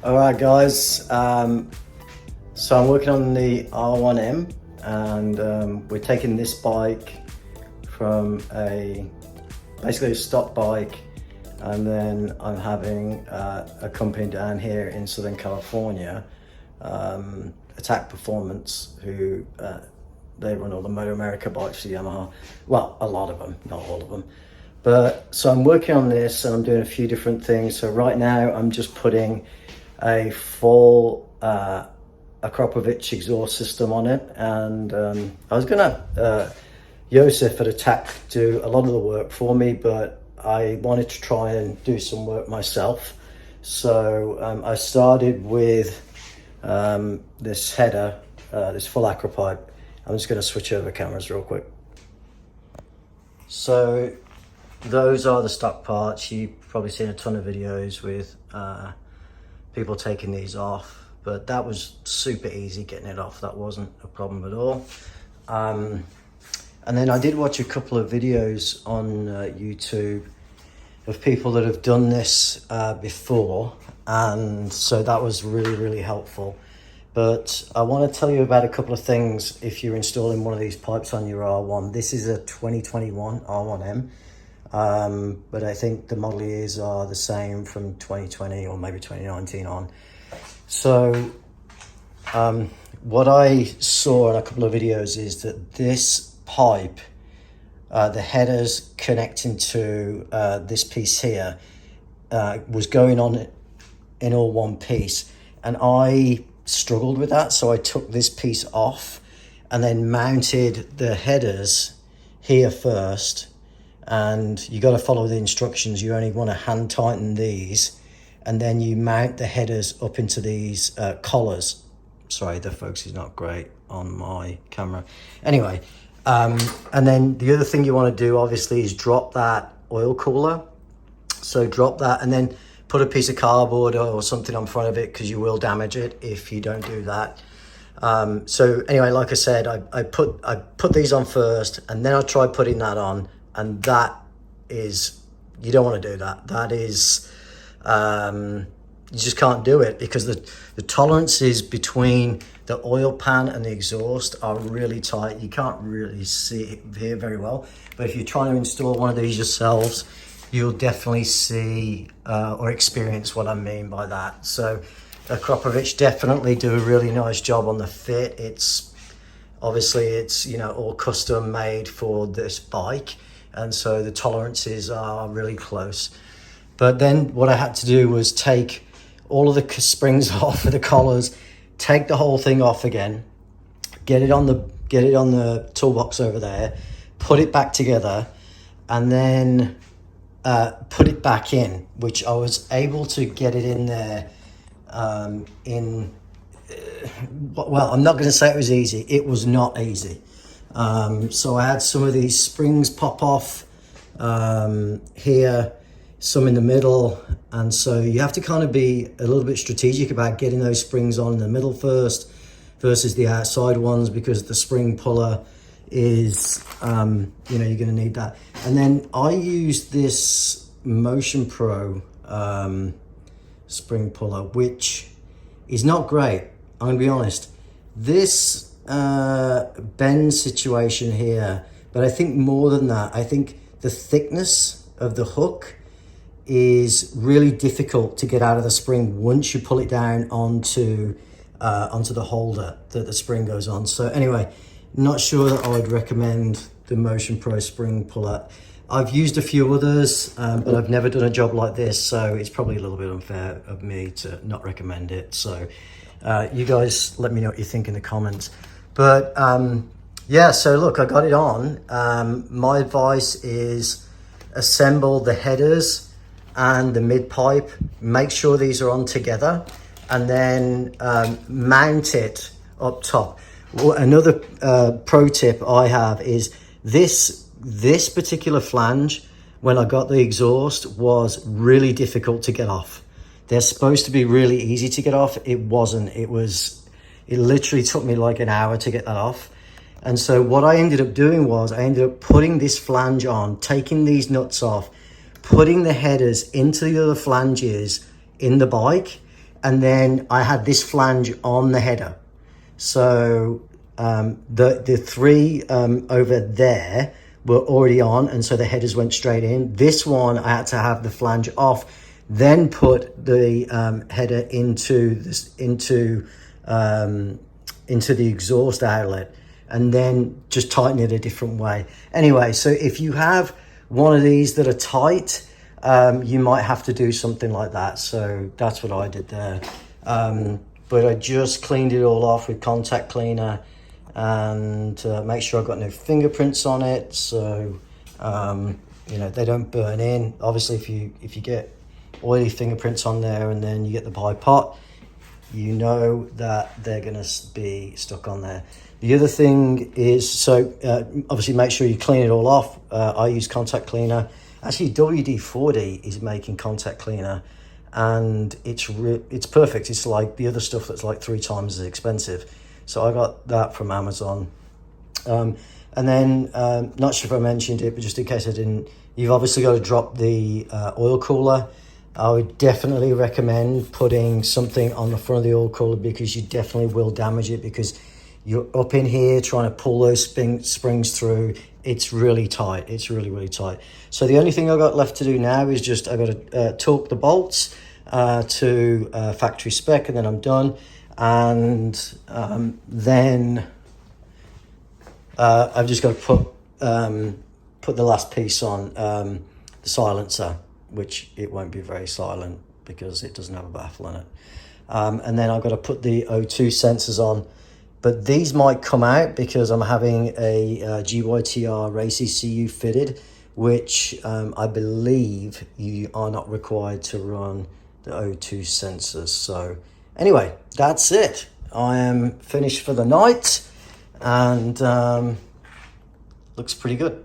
All right, guys. So I'm working on the R1M, and we're taking this bike from basically a stock bike, and then I'm having a company down here in Southern California, Attack Performance, who they run all the Moto America bikes for Yamaha. Well, a lot of them, not all of them. But so I'm working on this, and I'm doing a few different things. So right now I'm just putting a full Akra exhaust system on it, and I was gonna Joseph at Attack do a lot of the work for me, but I wanted to try and do some work myself. So I started with this header, this full Akra pipe. I'm just going to switch over cameras real quick. So those are the stock parts. You've probably seen a ton of videos with people taking these off, but that was super easy getting it off. That wasn't a problem at all. And then I did watch a couple of videos on YouTube of people that have done this before, and so that was really helpful. But I want to tell you about a couple of things if you're installing one of these pipes on your R1. This is a 2021 R1M, but I think the model years are the same from 2020 or maybe 2019 on. So what I saw in a couple of videos is that this pipe, the headers connecting to this piece here, was going on in all one piece, and I struggled with that, so I took this piece off and then mounted the headers here first. And you got to follow the instructions. You only want to hand tighten these, and then you mount the headers up into these collars. Sorry, the focus is not great on my camera. Anyway, and then the other thing you want to do obviously is drop that oil cooler. So drop that and then put a piece of cardboard or something on front of it, because you will damage it if you don't do that. So anyway, like I said, I put these on first, and then I tried putting that on, and that is, you don't want to do that. That is, you just can't do it, because the tolerances between the oil pan and the exhaust are really tight. You can't really see it here very well, but if you're trying to install one of these yourselves, you'll definitely see or experience what I mean by that. So Akropovich definitely do a really nice job on the fit. It's obviously, it's, you know, all custom made for this bike, and so the tolerances are really close. But then what I had to do was take all of the springs off of the collars, take the whole thing off again, get it on the toolbox over there, put it back together, and then put it back in, which I was able to get it in there well, I'm not going to say it was easy. It was not easy. So I had some of these springs pop off here, some in the middle, and so you have to kind of be a little bit strategic about getting those springs on in the middle first versus the outside ones, because the spring puller is, you know, you're going to need that. And then I used this Motion Pro spring puller, which is not great. I'm going to be honest. This bend situation here, but I think more than that, I think the thickness of the hook is really difficult to get out of the spring once you pull it down onto the holder that the spring goes on. So anyway, not sure that I would recommend the Motion Pro spring puller. I've used a few others, but I've never done a job like this, so it's probably a little bit unfair of me to not recommend it. So you guys let me know what you think in the comments. But yeah, so look, I got it on. My advice is assemble the headers and the mid pipe. Make sure these are on together, and then mount it up top. Another pro tip I have is this particular flange, when I got the exhaust, was really difficult to get off. They're supposed to be really easy to get off. It wasn't. It literally took me like an hour to get that off. And so what I ended up doing was I ended up putting this flange on, taking these nuts off, putting the headers into the other flanges in the bike, and then I had this flange on the header. So the three over there were already on, and so the headers went straight in. This one I had to have the flange off, then put the header into the exhaust outlet, and then just tighten it a different way. Anyway, so if you have one of these that are tight, you might have to do something like that. So that's what I did there. But I just cleaned it all off with contact cleaner, and make sure I've got no fingerprints on it, so you know, they don't burn in. Obviously, if you get oily fingerprints on there and then you get the bipot, you know that they're going to be stuck on there. The other thing is, so obviously make sure you clean it all off. I use contact cleaner. Actually, WD-40 is making contact cleaner, and it's perfect. It's like the other stuff that's like 3 times as expensive. So I got that from Amazon. And then, not sure if I mentioned it, but just in case I didn't, you've obviously got to drop the oil cooler. I would definitely recommend putting something on the front of the oil cooler, because you definitely will damage it, because you're up in here trying to pull those springs through. It's really tight. It's really, really tight. So the only thing I've got left to do now is just I've got to torque the bolts to factory spec, and then I'm done. And then I've just got to put the last piece on, the silencer, which it won't be very silent because it doesn't have a baffle in it. And then I've got to put the O2 sensors on, but these might come out because I'm having a GYTR race ECU fitted, which I believe you are not required to run the O2 sensors. So anyway, that's it. I am finished for the night, and looks pretty good.